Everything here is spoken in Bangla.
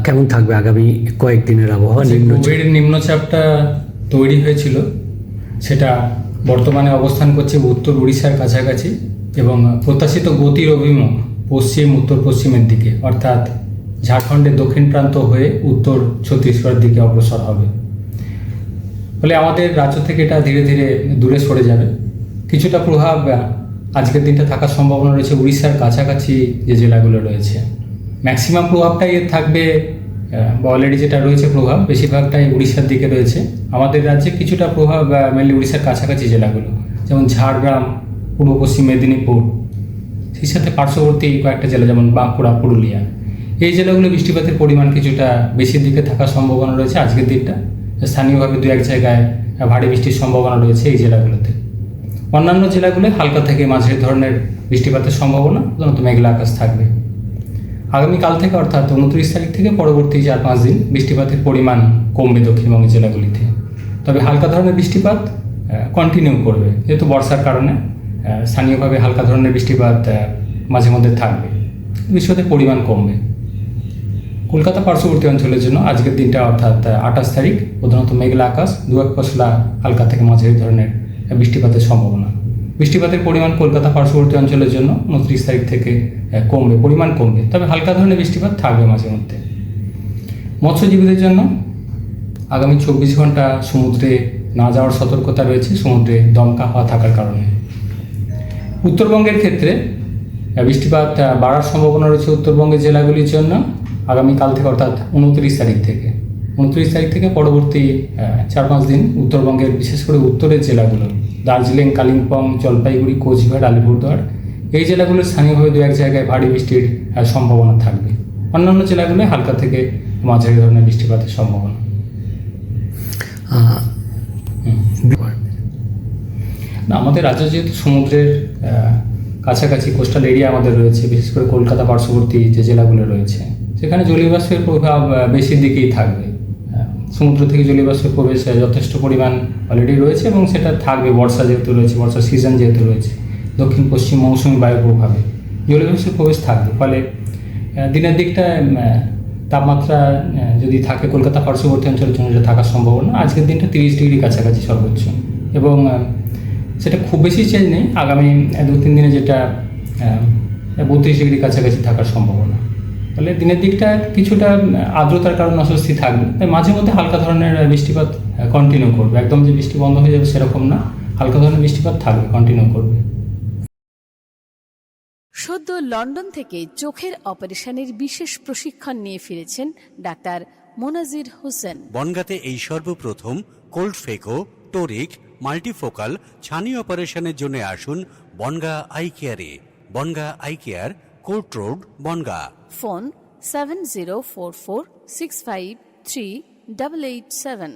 কেমন থাকবে আগামী কয়েকদিনের আবহাওয়া? কোভিড নিম্নচাপটা তৈরি হয়েছিল, সেটা বর্তমানে অবস্থান করছে উত্তর উড়িষ্যার কাছাকাছি এবং প্রত্যাশিত গতির অভিমুখ পশ্চিম উত্তর পশ্চিমের দিকে, অর্থাৎ ঝাড়খণ্ডের দক্ষিণ প্রান্ত হয়ে উত্তর ছত্তিশগড়ের দিকে অগ্রসর হবে। ফলে আমাদের রাজ্য থেকে এটা ধীরে ধীরে দূরে সরে যাবে। কিছুটা প্রভাব আজকের দিনটা থাকার সম্ভাবনা রয়েছে উড়িষ্যার কাছাকাছি যে জেলাগুলো রয়েছে। ম্যাক্সিমাম প্রভাবটাই এর থাকবে, বা অলরেডি যেটা রয়েছে প্রভাব বেশিরভাগটাই উড়িষ্যার দিকে রয়েছে। আমাদের রাজ্যে কিছুটা প্রভাব মেনলি উড়িষ্যার কাছাকাছি জেলাগুলো, যেমন ঝাড়গ্রাম, পূর্ব পশ্চিম মেদিনীপুর, সেই সাথে পার্শ্ববর্তী কয়েকটা জেলা যেমন বাঁকুড়া, পুরুলিয়া, এই জেলাগুলো বৃষ্টিপাতের পরিমাণ কিছুটা বেশির দিকে থাকার সম্ভাবনা রয়েছে আজকের দিনটা। স্থানীয়ভাবে দু এক জায়গায় ভারী বৃষ্টির সম্ভাবনা রয়েছে এই জেলাগুলোতে। অন্যান্য জেলাগুলো হালকা থেকে মাঝারি ধরনের বৃষ্টিপাতের সম্ভাবনা, প্রধানত মেঘলা আকাশ থাকবে। আগামীকাল থেকে অর্থাৎ 29 তারিখ থেকে পরবর্তী 4-5 দিন বৃষ্টিপাতের পরিমাণ কমবে দক্ষিণবঙ্গের জেলাগুলিতে। তবে হালকা ধরনের বৃষ্টিপাত কন্টিনিউ করবে, যেহেতু বর্ষার কারণে স্থানীয়ভাবে হালকা ধরনের বৃষ্টিপাত মাঝে মধ্যে থাকবে, বৃষ্টিপাতের পরিমাণ কমবে। কলকাতা পার্শ্ববর্তী অঞ্চলের জন্য আজকের দিনটা অর্থাৎ 28 তারিখ প্রধানত মেঘলা আকাশ, দু এক পশলা হালকা থেকে মাঝারি ধরনের বৃষ্টিপাতের সম্ভাবনা। বৃষ্টিপাতের পরিমাণ কলকাতা পার্শ্ববর্তী অঞ্চলের জন্য 29 তারিখ থেকে কমবে, পরিমাণ কমবে, তবে হালকা ধরনের বৃষ্টিপাত থাকবে মাঝে মধ্যে। মৎস্যজীবীদের জন্য আগামী 24 ঘন্টা সমুদ্রে না যাওয়ার সতর্কতা রয়েছে, সমুদ্রে দমকা হাওয়া থাকার কারণে। উত্তরবঙ্গের ক্ষেত্রে বৃষ্টিপাত বাড়ার সম্ভাবনা রয়েছে উত্তরবঙ্গের জেলাগুলির জন্য আগামীকাল থেকে অর্থাৎ 29 তারিখ থেকে। 29 তারিখ থেকে পরবর্তী 4-5 দিন উত্তরবঙ্গের বিশেষ করে উত্তরের জেলাগুলো দার্জিলিং, কালিম্পং, জলপাইগুড়ি, কোচবিহার, আলিপুরদুয়ার, এই জেলাগুলোর স্থানীয়ভাবে দু এক জায়গায় ভারী বৃষ্টির সম্ভাবনা থাকবে। অন্যান্য জেলাগুলোয় হালকা থেকে মাঝারি ধরনের বৃষ্টিপাতের সম্ভাবনা। না, আমাদের রাজ্য যেহেতু সমুদ্রের কাছাকাছি কোস্টাল এরিয়া আমাদের রয়েছে, বিশেষ করে কলকাতা পার্শ্ববর্তী যে জেলাগুলো রয়েছে, সেখানে জলীয় বাষ্পের প্রভাব বেশির দিকেই থাকবে। সমুদ্র থেকে জলীয় বাষ্পের প্রবেশ যথেষ্ট পরিমাণ অলরেডি রয়েছে এবং সেটা থাকবে। বর্ষা যেহেতু রয়েছে, বর্ষার সিজন যেহেতু রয়েছে, দক্ষিণ পশ্চিম মৌসুমী বায়ুর প্রভাবে জলীয় বাষ্পের প্রবেশ থাকবে। ফলে দিনের দিকটা তাপমাত্রা যদি থাকে কলকাতা পার্শ্ববর্তী অঞ্চলের জন্য যেটা থাকার সম্ভাবনা, আজকের দিনটা 30 ডিগ্রি কাছাকাছি সর্বোচ্চ, এবং সেটা খুব বেশি চেঞ্জ নেই। আগামী 2-3 দিনে যেটা 32 ডিগ্রি কাছাকাছি থাকার সম্ভাবনা। ফলে দিনের দিকটা কিছুটা আর্দ্রতার কারণে অস্বস্তি থাকবে, তাই মাঝে মধ্যে হালকা ধরনের বৃষ্টিপাত কন্টিনিউ করবে। একদম যে বৃষ্টি বন্ধ হয়ে যাবে সেরকম না, হালকা ধরনের বৃষ্টিপাত থাকবে, কন্টিনিউ করবে। সদ্য লন্ডন থেকে চোখের অপারেশনের বিশেষ প্রশিক্ষণ নিয়ে ফিরেছেন ডাক্তার মোনাজির হোসেন। বনগাঁতে এই সর্বপ্রথম কোল্ড ফেকো, টোরিক, মাল্টিফোকাল ছানি অপারেশনের জন্য আসুন বনগাঁ আই কেয়ারে। Bongaon eye care, court road, Bongaon. Phone 704446538887।